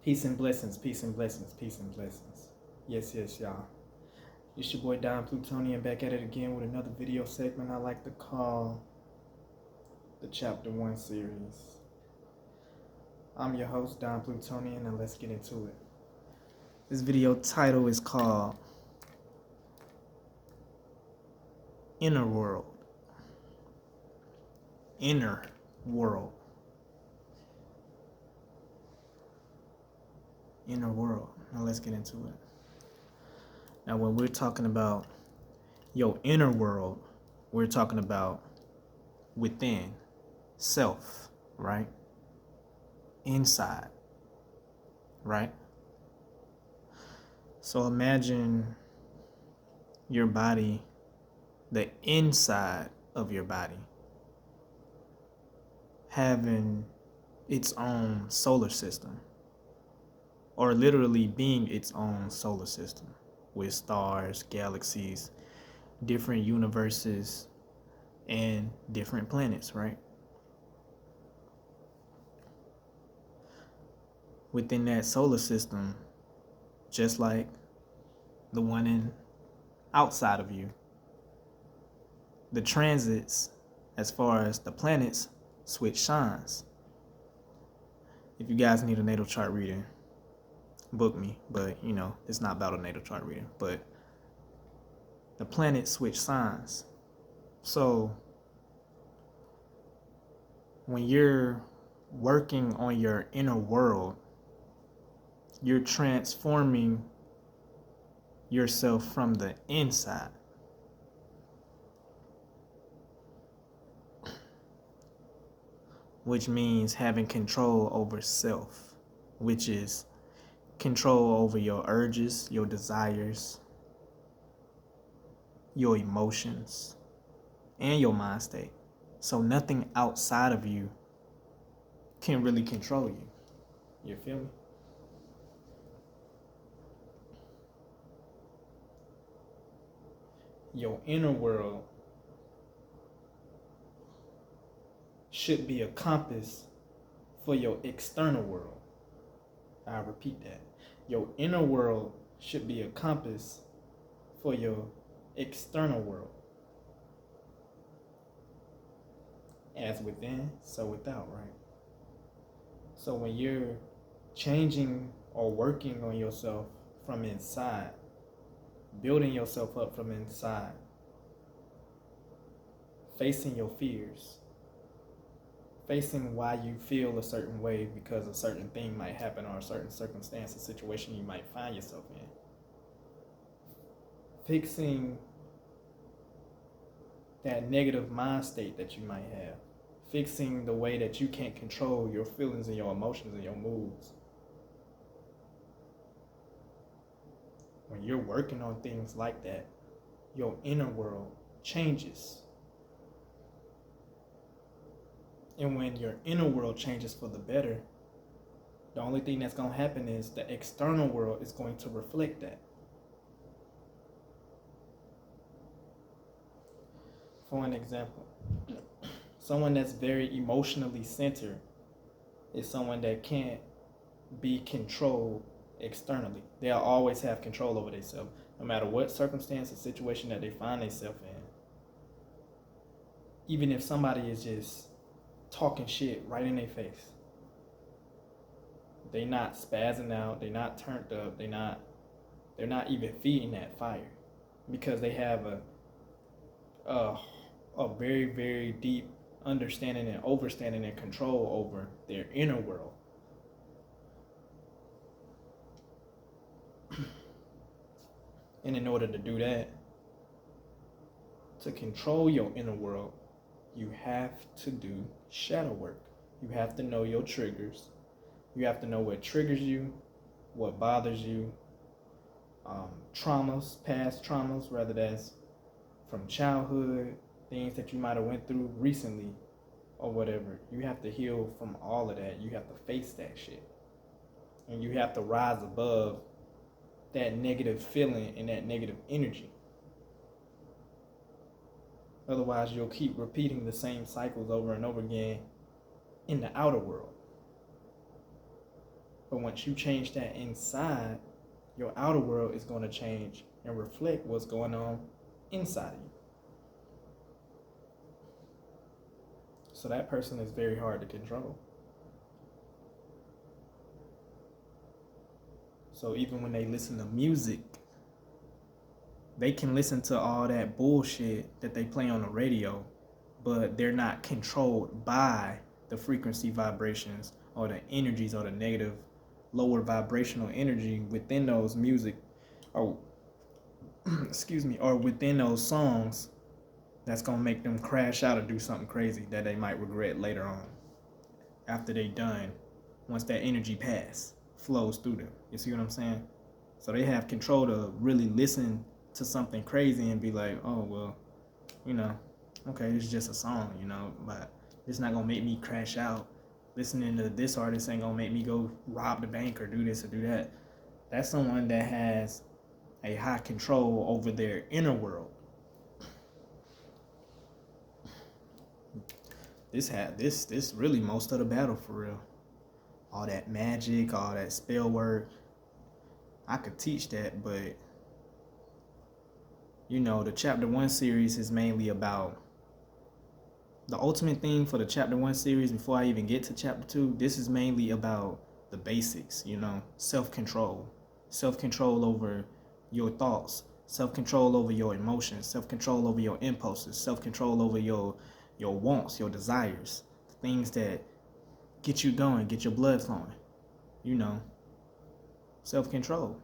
Peace and blessings, peace and blessings, peace and blessings. Yes, y'all. It's your boy Dom Plutonian back at it again with another video segment I like to call the Chapter 1 series. I'm your host, Dom Plutonian, and let's get into it. This video title is called Inner World. Inner World. Inner world. Now let's get into it. Now when we're talking about your inner world, we're talking about within, self, right? Inside, right? So imagine your body, the inside of your body, having its own solar system, or literally being its own solar system with stars, galaxies, different universes, and different planets, right? Within that solar system, just like the one outside of you, the transits, as far as the planets, switch signs. If you guys need a natal chart reading, book me, but it's not about a natal chart reading, but the planets switch signs. So when you're working on your inner world, you're transforming yourself from the inside. Which means having control over self, which is control over your urges, your desires, your emotions, and your mind state. So nothing outside of you can really control you. You feel me? Your inner world should be a compass for your external world. I repeat that. Your inner world should be a compass for your external world. As within, so without, right? So when you're changing or working on yourself from inside, building yourself up from inside, facing your fears, facing why you feel a certain way because a certain thing might happen or a certain circumstance or situation you might find yourself in. Fixing that negative mind state that you might have. Fixing the way that you can't control your feelings and your emotions and your moods. When you're working on things like that, your inner world changes. And when your inner world changes for the better, the only thing that's going to happen is the external world is going to reflect that. For an example, someone that's very emotionally centered is someone that can't be controlled externally. They'll always have control over themselves, no matter what circumstance or situation that they find themselves in. Even if somebody is just talking shit right in their face, they not spazzing out, they not turned up, they're not even feeding that fire, because they have a very, very deep understanding and overstanding and control over their inner world. And in order to do that, to control your inner world, you have to do shadow work. You have to know your triggers. You have to know what triggers you, what bothers you, traumas, past traumas, whether that's from childhood, things that you might have went through recently or whatever. You have to heal from all of that. You have to face that shit. And you have to rise above that negative feeling and that negative energy. Otherwise, you'll keep repeating the same cycles over and over again in the outer world. But once you change that inside, your outer world is going to change and reflect what's going on inside of you. So that person is very hard to control. So even when they listen to music, they can listen to all that bullshit that they play on the radio, but they're not controlled by the frequency vibrations or the energies or the negative, lower vibrational energy within those music or excuse me, or within those songs that's gonna make them crash out or do something crazy that they might regret later on after they done, once that energy flows through them. You see what I'm saying? So they have control to really listen to something crazy and be like, oh, well, you know, okay, it's just a song, you know, but it's not gonna make me crash out. Listening to this artist ain't gonna make me go rob the bank or do this or do that. That's someone that has a high control over their inner world. This really most of the battle for real. All that magic, all that spell work. I could teach that, but you know, the chapter 1 series is mainly about the ultimate thing for the chapter 1 series. Before I even get to chapter 2, this is mainly about the basics, you know, self-control over your thoughts, self-control over your emotions, self-control over your impulses, self-control over your wants, your desires, things that get you going, get your blood flowing, you know, self-control.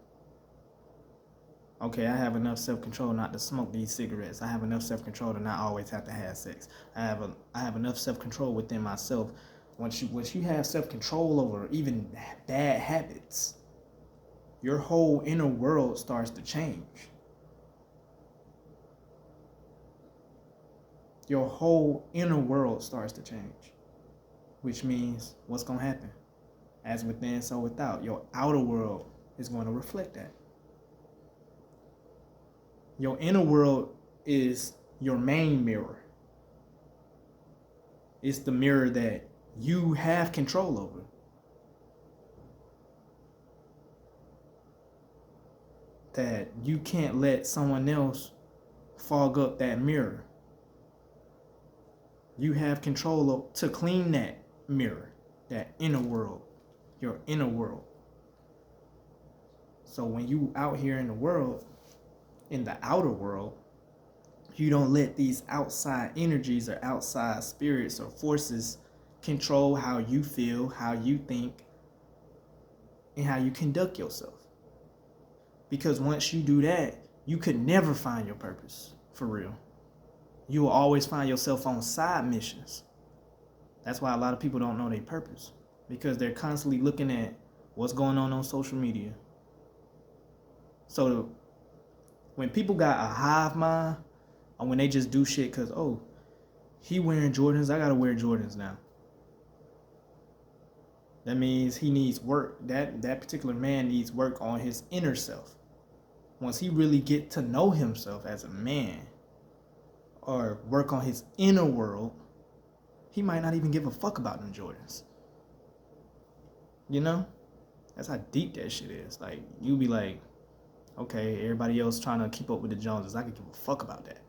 Okay, I have enough self-control not to smoke these cigarettes. I have enough self-control to not always have to have sex. I have enough self-control within myself. Once you have self-control over even bad habits, your whole inner world starts to change. Your whole inner world starts to change, which means what's going to happen? As within, so without. Your outer world is going to reflect that. Your inner world is your main mirror. It's the mirror that you have control over. That you can't let someone else fog up that mirror. You have control to clean that mirror, that inner world, your inner world. So when you out here in the world, in the outer world, you don't let these outside energies or outside spirits or forces control how you feel, how you think, and how you conduct yourself. Because once you do that, you could never find your purpose, for real. You will always find yourself on side missions. That's why a lot of people don't know their purpose, because they're constantly looking at what's going on social media. So when people got a hive mind, or when they just do shit because, oh, he wearing Jordans, I gotta wear Jordans now. That means he needs work. That particular man needs work on his inner self. Once he really get to know himself as a man, or work on his inner world, he might not even give a fuck about them Jordans. You know? That's how deep that shit is. Like, you be like, okay, everybody else trying to keep up with the Joneses, I could give a fuck about that.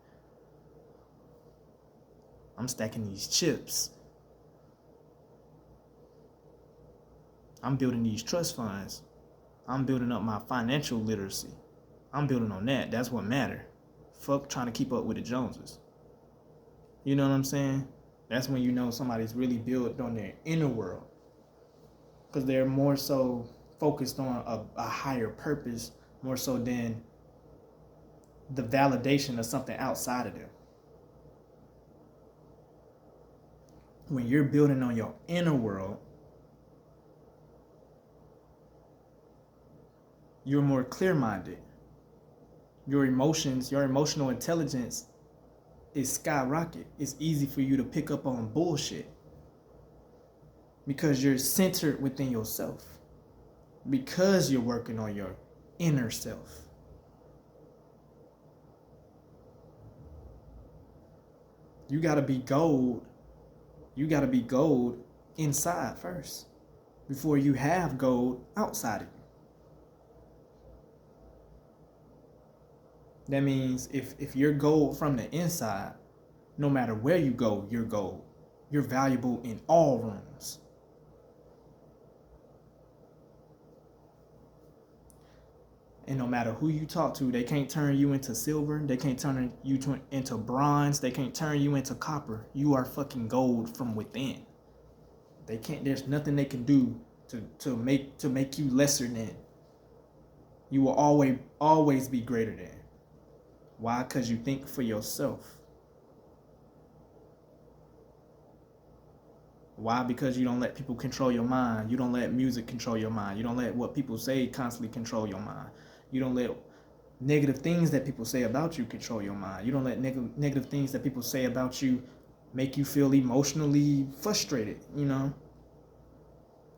I'm stacking these chips. I'm building these trust funds. I'm building up my financial literacy. I'm building on that. That's what matters. Fuck trying to keep up with the Joneses. You know what I'm saying? That's when you know somebody's really built on their inner world. Because they're more so focused on a higher purpose, more so than the validation of something outside of them. When you're building on your inner world, you're more clear-minded. Your emotions, your emotional intelligence is skyrocket. It's easy for you to pick up on bullshit because you're centered within yourself, because you're working on your inner self. You gotta be gold. You gotta be gold inside first. before you have gold outside of you. That means if you're gold from the inside, no matter where you go, you're gold. You're valuable in all rooms. And no matter who you talk to, they can't turn you into silver. They can't turn you into bronze. They can't turn you into copper. You are fucking gold from within. They can't. There's nothing they can do to make you lesser than. You will always be greater than. Why? Because you think for yourself. Why? Because you don't let people control your mind. You don't let music control your mind. You don't let what people say constantly control your mind. You don't let negative things that people say about you control your mind. You don't let negative things that people say about you make you feel emotionally frustrated, you know?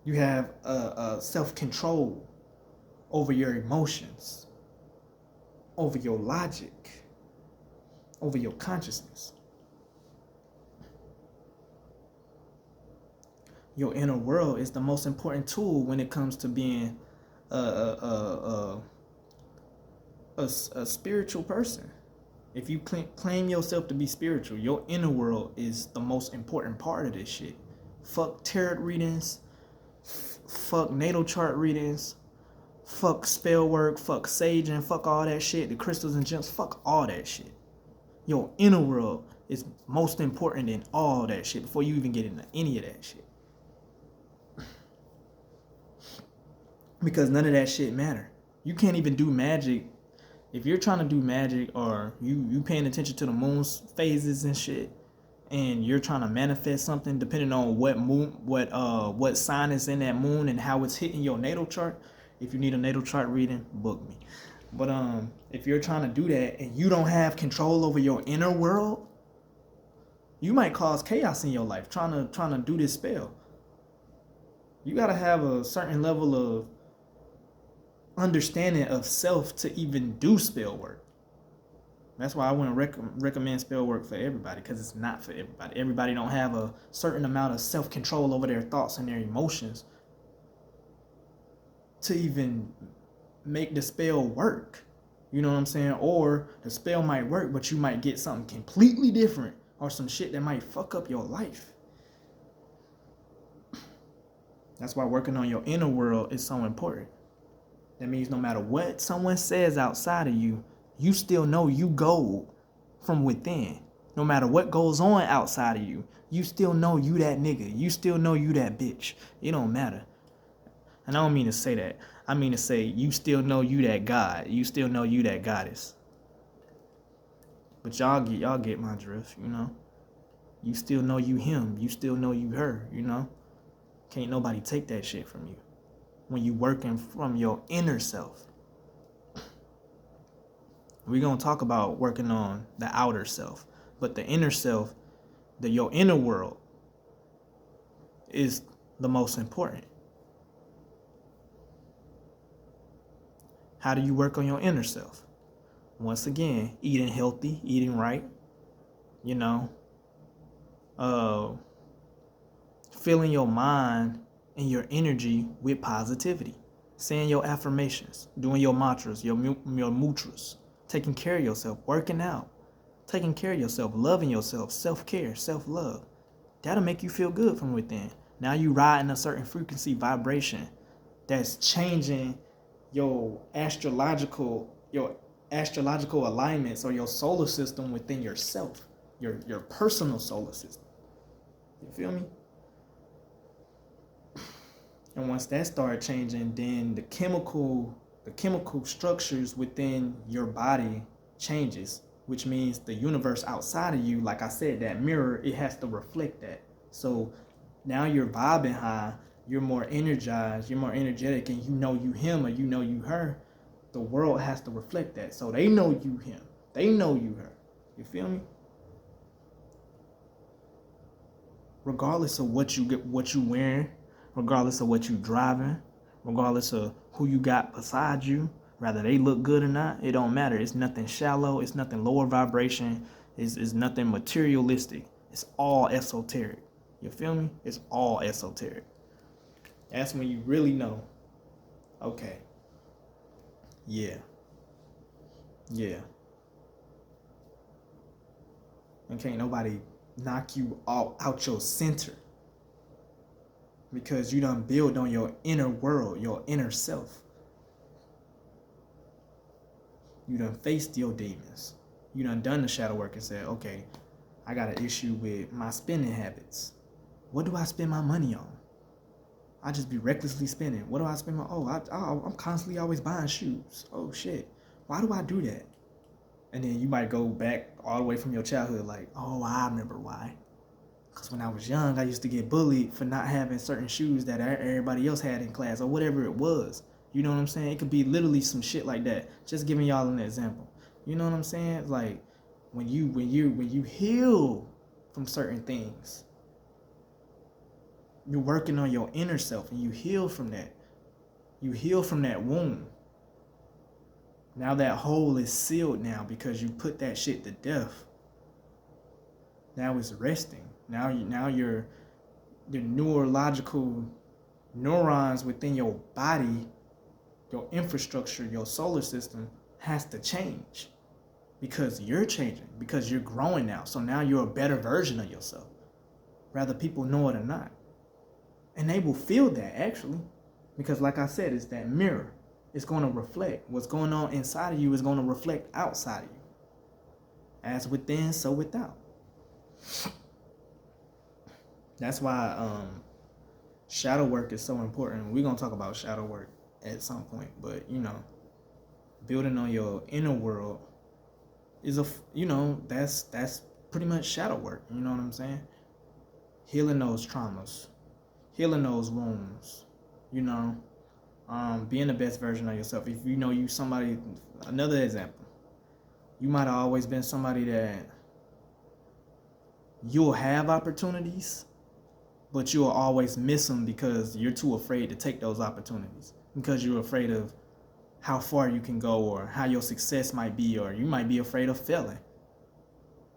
You have a self-control over your emotions, over your logic, over your consciousness. Your inner world is the most important tool when it comes to being a spiritual person. If you claim yourself to be spiritual, your inner world is the most important part of this shit. Fuck tarot readings, fuck natal chart readings, fuck spell work, fuck saging, fuck all that shit, the crystals and gems, fuck all that shit. Your inner world is most important than all that shit before you even get into any of that shit. Because none of that shit matter. You can't even do magic. If you're trying to do magic, or you paying attention to the moon's phases and shit, and you're trying to manifest something depending on what sign is in that moon and how it's hitting your natal chart. If you need a natal chart reading, book me. But if you're trying to do that and you don't have control over your inner world, you might cause chaos in your life trying to do this spell. You gotta have a certain level of understanding of self to even do spell work. That's why I wouldn't recommend spell work for everybody, because it's not for everybody. Everybody don't have a certain amount of self-control over their thoughts and their emotions to even make the spell work. You know what I'm saying? Or the spell might work, but you might get something completely different, or some shit that might fuck up your life. That's why working on your inner world is so important. That means no matter what someone says outside of you, you still know you gold from within. No matter what goes on outside of you, you still know you that nigga. You still know you that bitch. It don't matter. And I don't mean to say that. I mean to say you still know you that God. You still know you that goddess. But y'all get my drift, you know? You still know you him. You still know you her, you know? Can't nobody take that shit from you when you working from your inner self. We're going to talk about working on the outer self, but the inner self, your inner world is the most important. How do you work on your inner self? Once again, eating healthy, eating right, you know, filling your mind and your energy with positivity, saying your affirmations, doing your mantras, your mudras, taking care of yourself, working out, taking care of yourself, loving yourself, self-care, self-love. That'll make you feel good from within. Now you riding a certain frequency vibration that's changing your astrological alignments, or your solar system within yourself, your personal solar system. You feel me? And once that started changing, then the chemical structures within your body changes, which means the universe outside of you, like I said, that mirror, it has to reflect that. So now you're vibing high, you're more energized, you're more energetic, and you know you him or you know you her. The world has to reflect that. So they know you him, they know you her. You feel me? Regardless of what you wearing, regardless of what you driving, regardless of who you got beside you, whether they look good or not, it don't matter. It's nothing shallow. It's nothing lower vibration. It's nothing materialistic. It's all esoteric. You feel me? It's all esoteric. That's when you really know, okay, yeah, yeah. And can't nobody knock you all out your center because you done build on your inner world, your inner self. You done faced your demons. You done the shadow work and said, okay, I got an issue with my spending habits. What do I spend my money on? I just be recklessly spending. What do I spend my? I'm constantly always buying shoes. Oh shit, why do I do that? And then you might go back all the way from your childhood, like, oh, I remember why. Because when I was young, I used to get bullied for not having certain shoes that everybody else had in class or whatever it was. You know what I'm saying? It could be literally some shit like that. Just giving y'all an example. You know what I'm saying? Like when you heal from certain things, you're working on your inner self and you heal from that. You heal from that wound. Now that hole is sealed now because you put that shit to death. Now it's resting. Now your neurological neurons within your body, your infrastructure, your solar system has to change because you're changing, because you're growing now. So now you're a better version of yourself, whether people know it or not. And they will feel that actually, because like I said, it's that mirror. It's going to reflect. What's going on inside of you is going to reflect outside of you. As within, so without. That's why shadow work is so important. We're gonna talk about shadow work at some point, but building on your inner world is that's pretty much shadow work. You know what I'm saying? Healing those traumas, healing those wounds. Being the best version of yourself. If you somebody, another example, you might have always been somebody that you'll have opportunities, but you'll always miss them because you're too afraid to take those opportunities, because you're afraid of how far you can go or how your success might be, or you might be afraid of failing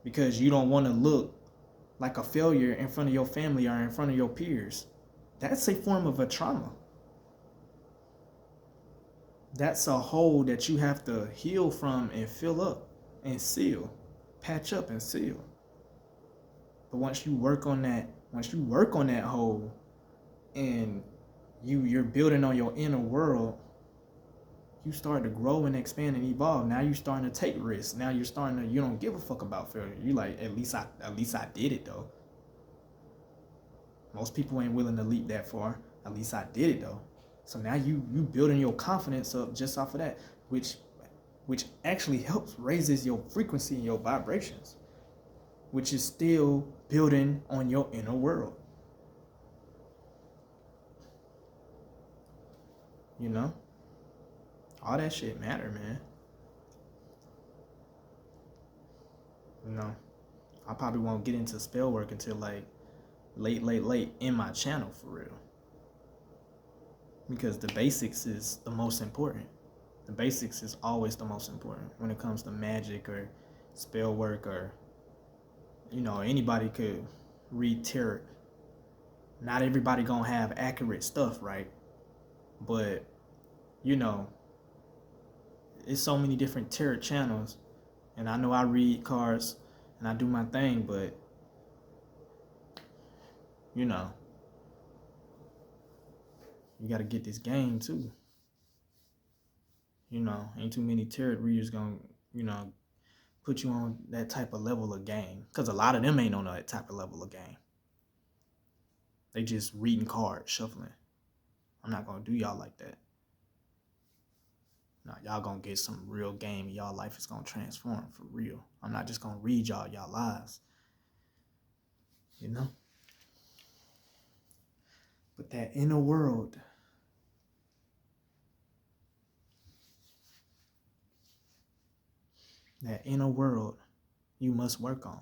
because you don't want to look like a failure in front of your family or in front of your peers. That's a form of a trauma. That's a hole that you have to heal from and fill up and seal, patch up and seal. But once you work on that hole and you're building on your inner world, you start to grow and expand and evolve. Now you're starting to take risks. Now you don't give a fuck about failure. You like, at least I did it though. Most people ain't willing to leap that far. At least I did it though. So now you building your confidence up just off of that, which actually helps raises your frequency and your vibrations, which is still building on your inner world. All that shit matter, man. I probably won't get into spell work until like late in my channel for real. Because the basics is the most important. The basics is always the most important when it comes to magic or spell work, or anybody could read tarot. Not everybody gonna have accurate stuff, right? But it's so many different tarot channels, and I know I read cards and I do my thing, but you gotta get this game too. Ain't too many tarot readers gonna put you on that type of level of game, because a lot of them ain't on that type of level of game. They just reading cards, shuffling. I'm not gonna do y'all like that. No, y'all gonna get some real game and y'all life is gonna transform for real. I'm not just gonna read y'all lives. But that inner world, you must work on.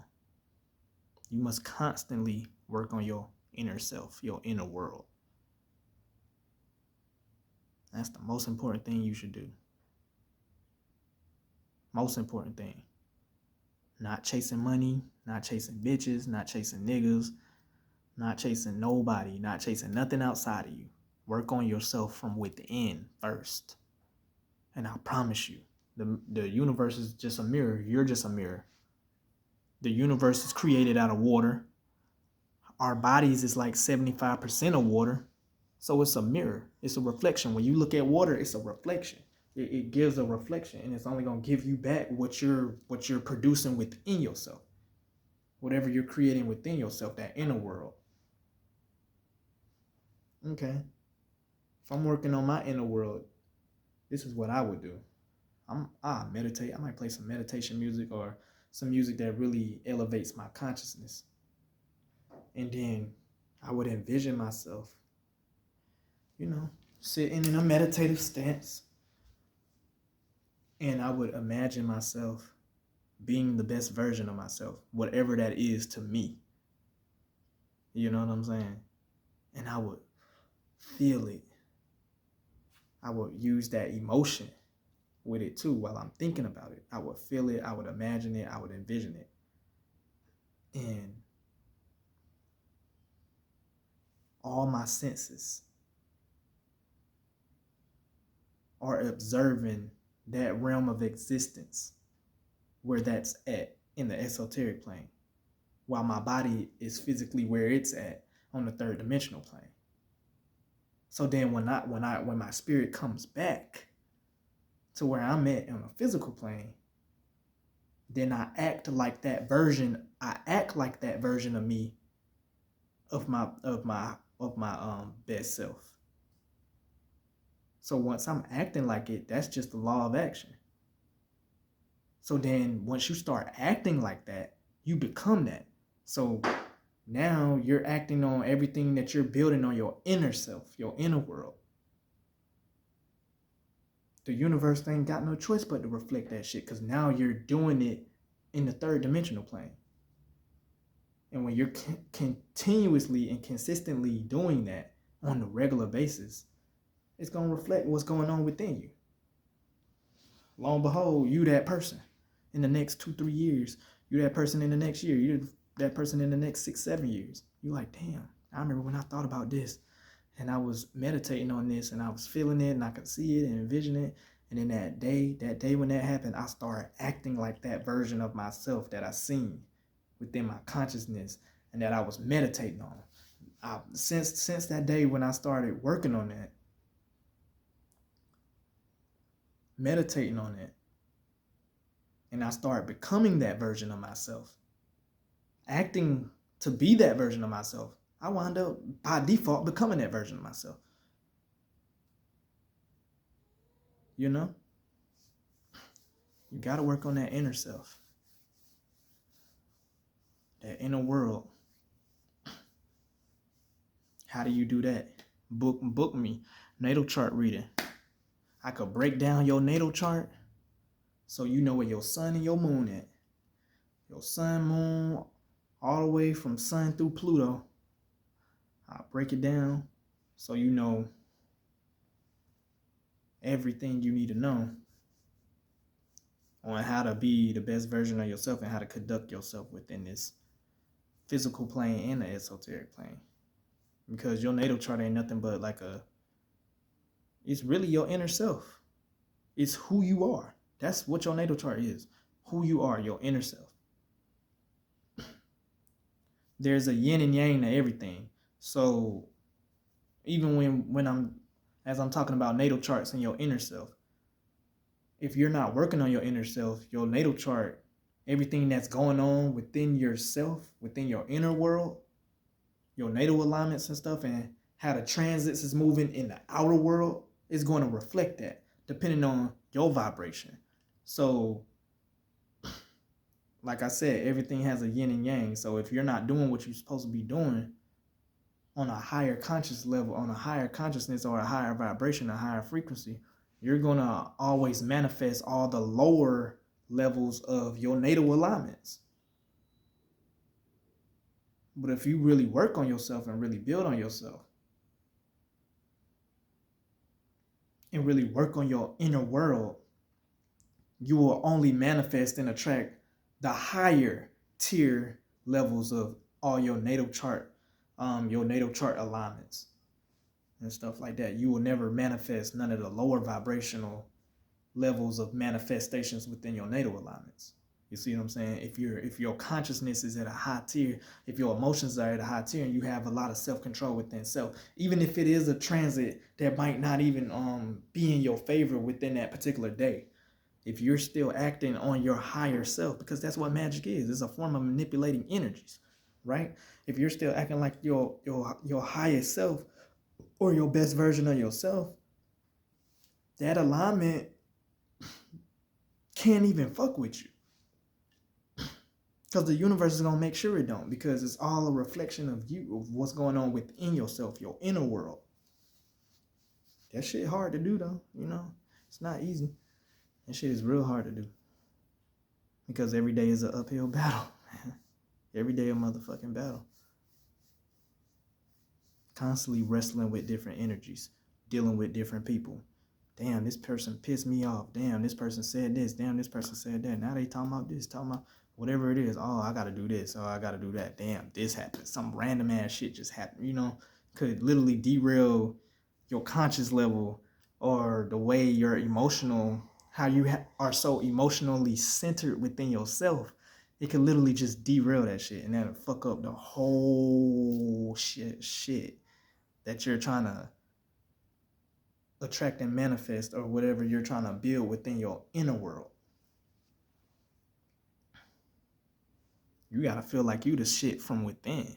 You must constantly work on your inner self, your inner world. That's the most important thing you should do. Most important thing. Not chasing money, not chasing bitches, not chasing niggas, not chasing nobody, not chasing nothing outside of you. Work on yourself from within first. And I promise you, the universe is just a mirror. You're just a mirror. The universe is created out of water. Our bodies is like 75% of water. So it's a mirror. It's a reflection. When you look at water, it's a reflection. It gives a reflection, and it's only going to give you back what you're producing within yourself. Whatever you're creating within yourself, that inner world. Okay. If I'm working on my inner world, this is what I would do. I meditate. I might play some meditation music or some music that really elevates my consciousness. And then I would envision myself, sitting in a meditative stance. And I would imagine myself being the best version of myself, whatever that is to me. You know what I'm saying? And I would feel it. I would use that emotion with it too while I'm thinking about it. I would feel it. I would imagine it. I would envision it. And all my senses are observing that realm of existence where that's at in the esoteric plane, while my body is physically where it's at on the third dimensional plane. So then when my spirit comes back to where I'm at on a physical plane, then I act like that version of me, of my best self. So once I'm acting like it, that's just the law of action. So then once you start acting like that, you become that. So now you're acting on everything that you're building on your inner self, your inner world. The universe ain't got no choice but to reflect that shit, because now you're doing it in the third dimensional plane. And when you're continuously and consistently doing that on a regular basis, it's going to reflect what's going on within you. Lo and behold, you that person in the next 2-3 years. You that person in the next year. You that person in the next 6-7 years. You like, damn, I remember when I thought about this and I was meditating on this and I was feeling it and I could see it and envision it. And then that day when that happened, I started acting like that version of myself that I seen within my consciousness and that I was meditating on. Since that day when I started working on that, meditating on it, and I started becoming that version of myself, acting to be that version of myself, I wound up by default becoming that version of myself. You know? You got to work on that inner self, that inner world. How do you do that? Book me. Natal chart reading. I could break down your natal chart so you know where your sun and your moon at. Your sun, moon, all the way from sun through Pluto. I'll break it down so you know everything you need to know on how to be the best version of yourself and how to conduct yourself within this physical plane and the esoteric plane. Because your natal chart ain't nothing but it's really your inner self. It's who you are. That's what your natal chart is. Who you are, your inner self. There's a yin and yang to everything. So even when I'm talking about natal charts and your inner self, if you're not working on your inner self, your natal chart, everything that's going on within yourself, within your inner world, your natal alignments and stuff, and how the transits is moving in the outer world is going to reflect that, depending on your vibration. So, like I said, everything has a yin and yang. So if you're not doing what you're supposed to be doing on a higher conscious level, on a higher consciousness or a higher vibration, a higher frequency, you're going to always manifest all the lower levels of your natal alignments. But if you really work on yourself and really build on yourself and really work on your inner world, you will only manifest and attract the higher tier levels of all your natal chart alignments. and stuff like that. You will never manifest none of the lower vibrational levels of manifestations within your natal alignments. You see what I'm saying? If your consciousness is at a high tier, if your emotions are at a high tier, and you have a lot of self-control within self, even if it is a transit that might not even be in your favor within that particular day, if you're still acting on your higher self, because that's what magic is, it's a form of manipulating energies, right? If you're still acting like your highest self or your best version of yourself, that alignment can't even fuck with you. Because the universe is going to make sure it don't, because it's all a reflection of you, of what's going on within yourself, your inner world. That shit hard to do though, you know? It's not easy. That shit is real hard to do. Because every day is an uphill battle. Every day a motherfucking battle. Constantly wrestling with different energies, dealing with different people. Damn, this person pissed me off. Damn, this person said this. Damn, this person said that. Now they talking about this, talking about whatever it is. Oh, I gotta do this. Oh, I gotta do that. Damn, this happened. Some random ass shit just happened. You know, could literally derail your conscious level or the way you're emotional, how you are so emotionally centered within yourself. It could literally just derail that shit, and that'll fuck up the whole shit that you're trying to attract and manifest, or whatever you're trying to build within your inner world. You gotta feel like you the shit from within.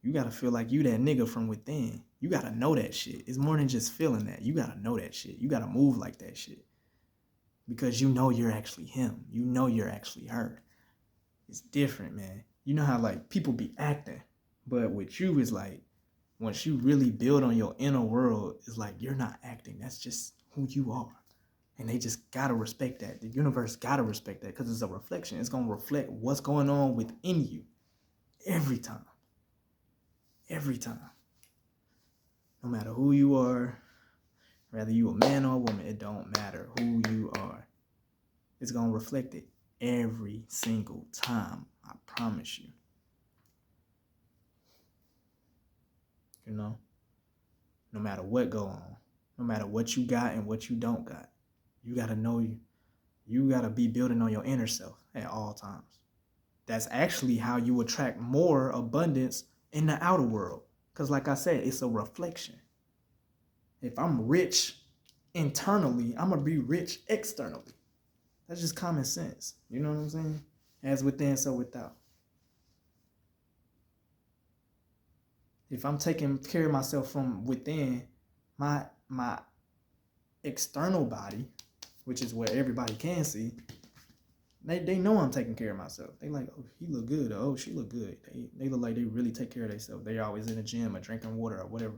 You gotta feel like you that nigga from within. You gotta know that shit. It's more than just feeling that. You gotta know that shit. You gotta move like that shit. Because you know you're actually him. You know you're actually her. It's different, man. You know how like people be acting, but with you is like, once you really build on your inner world, it's like you're not acting. That's just who you are. And they just gotta respect that. The universe gotta respect that, because it's a reflection. It's gonna reflect what's going on within you every time. Every time. No matter who you are, whether you a man or a woman, it don't matter who you are. It's gonna reflect it every single time. I promise you. You know? No matter what go on, no matter what you got and what you don't got, you gotta know you gotta be building on your inner self at all times. That's actually how you attract more abundance in the outer world. Because like I said, it's a reflection. If I'm rich internally, I'm going to be rich externally. That's just common sense. You know what I'm saying? As within, so without. If I'm taking care of myself from within, my external body, which is where everybody can see, they know I'm taking care of myself. They like, oh, he look good. Oh, she look good. They look like they really take care of themselves. They always in the gym or drinking water or whatever,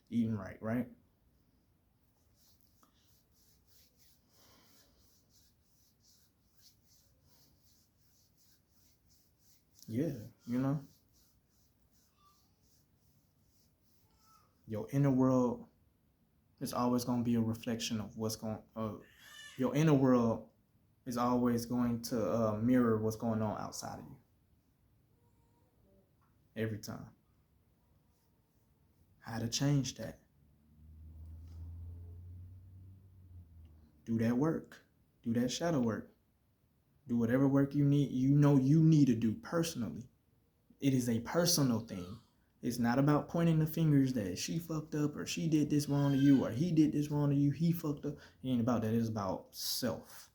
eating right? Yeah, you know? Your inner world is always going to be a reflection of what's going on. Your inner world is always going to mirror what's going on outside of you. Every time. How to change that? Do that work. Do that shadow work. Do whatever work you need. You know you need to do personally. It is a personal thing. It's not about pointing the fingers that she fucked up or she did this wrong to you or he did this wrong to you. He fucked up. It ain't about that. It's about self.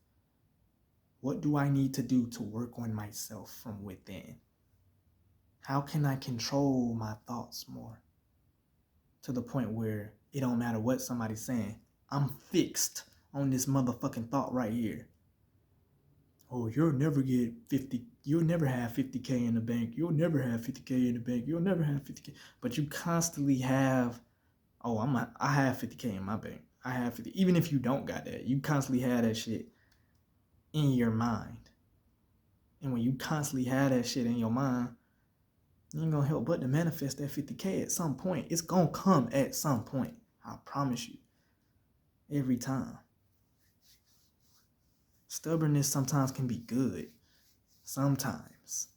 What do I need to do to work on myself from within? How can I control my thoughts more? To the point where it don't matter what somebody's saying. I'm fixed on this motherfucking thought right here. Oh, you'll never get 50. You'll never have 50K in the bank. You'll never have 50K in the bank. You'll never have 50K. But you constantly have, oh, I have 50K in my bank. I have 50. Even if you don't got that, you constantly have that shit in your mind. And when you constantly have that shit in your mind, you ain't gonna help but to manifest that 50K at some point. It's gonna come at some point. I promise you. Every time. Stubbornness sometimes can be good. Sometimes.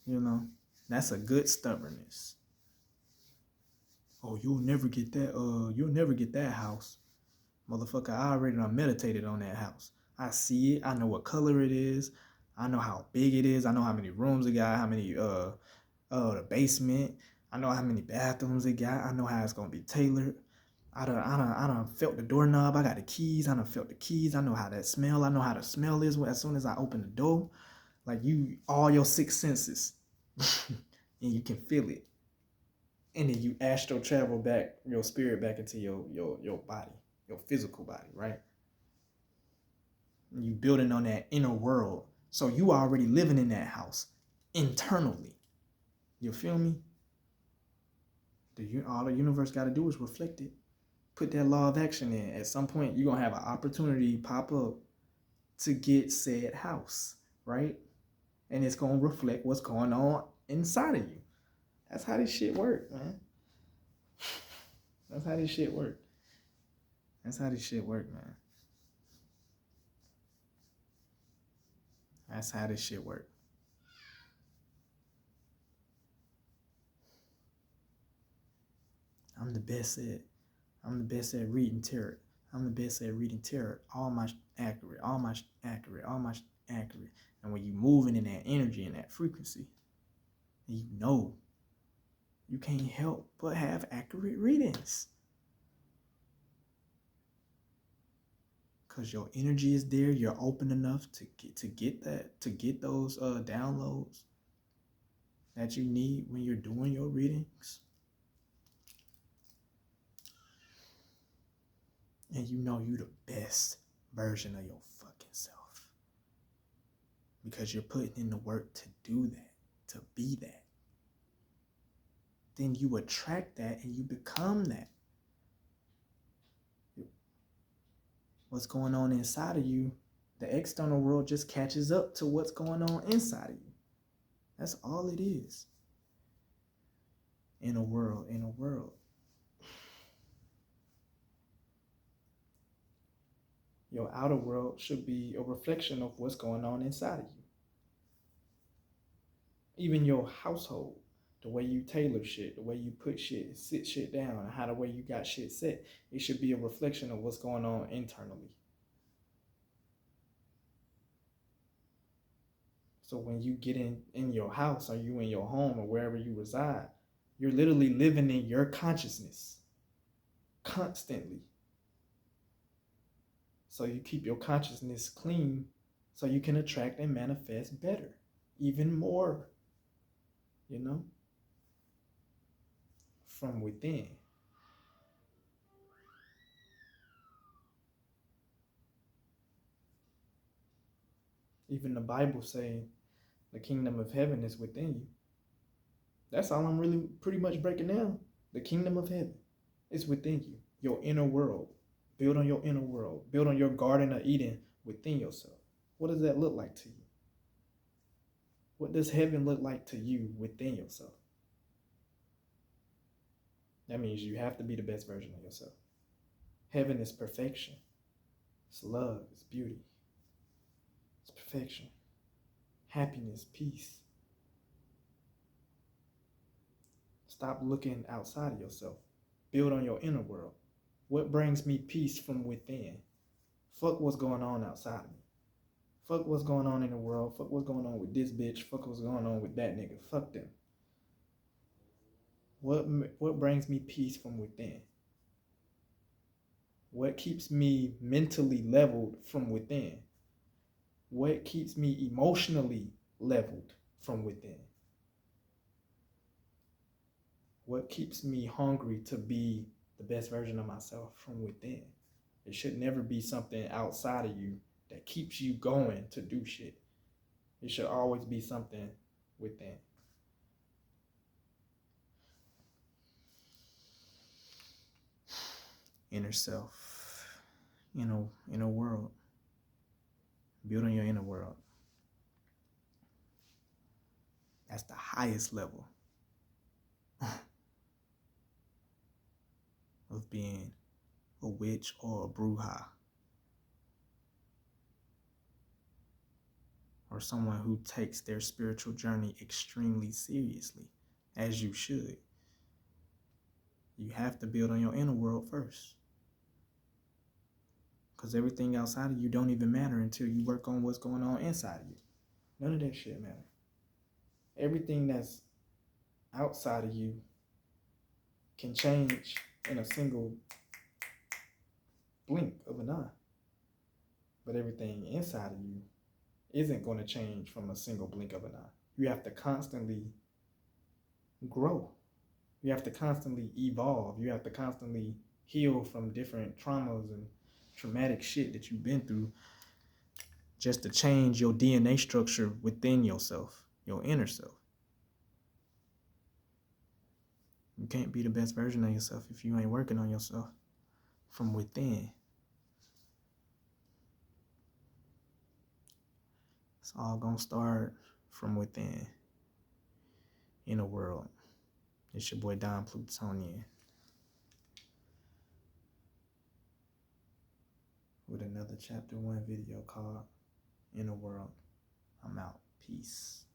You know, that's a good stubbornness. Oh, you'll never get that house. Motherfucker, I already done meditated on that house. I see it. I know what color it is. I know how big it is. I know how many rooms it got, how many the basement. I know how many bathrooms it got. I know how it's gonna be tailored. I done felt the doorknob. I got the keys. I done felt the keys. I know how that smell. I know how the smell is as soon as I open the door. Like you, all your six senses, and you can feel it. And then you astral travel back, your spirit back into your body, your physical body, right? And you building on that inner world. So you already living in that house internally. You feel me? All the universe got to do is reflect it. Put that law of action in. At some point, you're going to have an opportunity pop up to get said house, right? And it's going to reflect what's going on inside of you. That's how this shit work, man. That's how this shit work. That's how this shit work, man. That's how this shit work. I'm the best at reading tarot. I'm the best at reading tarot. All my accurate. And when you moving in that energy and that frequency, you know you can't help but have accurate readings. Cause your energy is there, you're open enough to get those downloads that you need when you're doing your readings. And you know you the best version of your fucking self. Because you're putting in the work to do that, to be that. Then you attract that and you become that. What's going on inside of you, the external world just catches up to what's going on inside of you. That's all it is. In a world. Your outer world should be a reflection of what's going on inside of you. Even your household, the way you tailor shit, the way you put shit, sit shit down, and how the way you got shit set, it should be a reflection of what's going on internally. So when you get in your house or you in your home or wherever you reside, you're literally living in your consciousness constantly. So you keep your consciousness clean so you can attract and manifest better, even more, you know, from within. Even the Bible saying the kingdom of heaven is within you. That's all I'm really pretty much breaking down. The kingdom of heaven is within you, your inner world. Build on your inner world. Build on your garden of Eden within yourself. What does that look like to you? What does heaven look like to you within yourself? That means you have to be the best version of yourself. Heaven is perfection. It's love. It's beauty. It's perfection. Happiness, peace. Stop looking outside of yourself. Build on your inner world. What brings me peace from within? Fuck what's going on outside of me. Fuck what's going on in the world. Fuck what's going on with this bitch. Fuck what's going on with that nigga. Fuck them. What brings me peace from within? What keeps me mentally leveled from within? What keeps me emotionally leveled from within? What keeps me hungry to be the best version of myself from within? It should never be something outside of you that keeps you going to do shit. It should always be something within. Inner self, inner world. Build on your inner world. That's the highest level of being a witch or a bruja, or someone who takes their spiritual journey extremely seriously, as you should. You have to build on your inner world first. Because everything outside of you don't even matter until you work on what's going on inside of you. None of that shit matter. Everything that's outside of you can change in a single blink of an eye. But everything inside of you isn't going to change from a single blink of an eye. You have to constantly grow. You have to constantly evolve. You have to constantly heal from different traumas and traumatic shit that you've been through just to change your DNA structure within yourself, your inner self. You can't be the best version of yourself if you ain't working on yourself from within. It's all gonna start from within. Inner world. It's your boy Dom Plutonian with another chapter 1 video called Inner World. I'm out. Peace.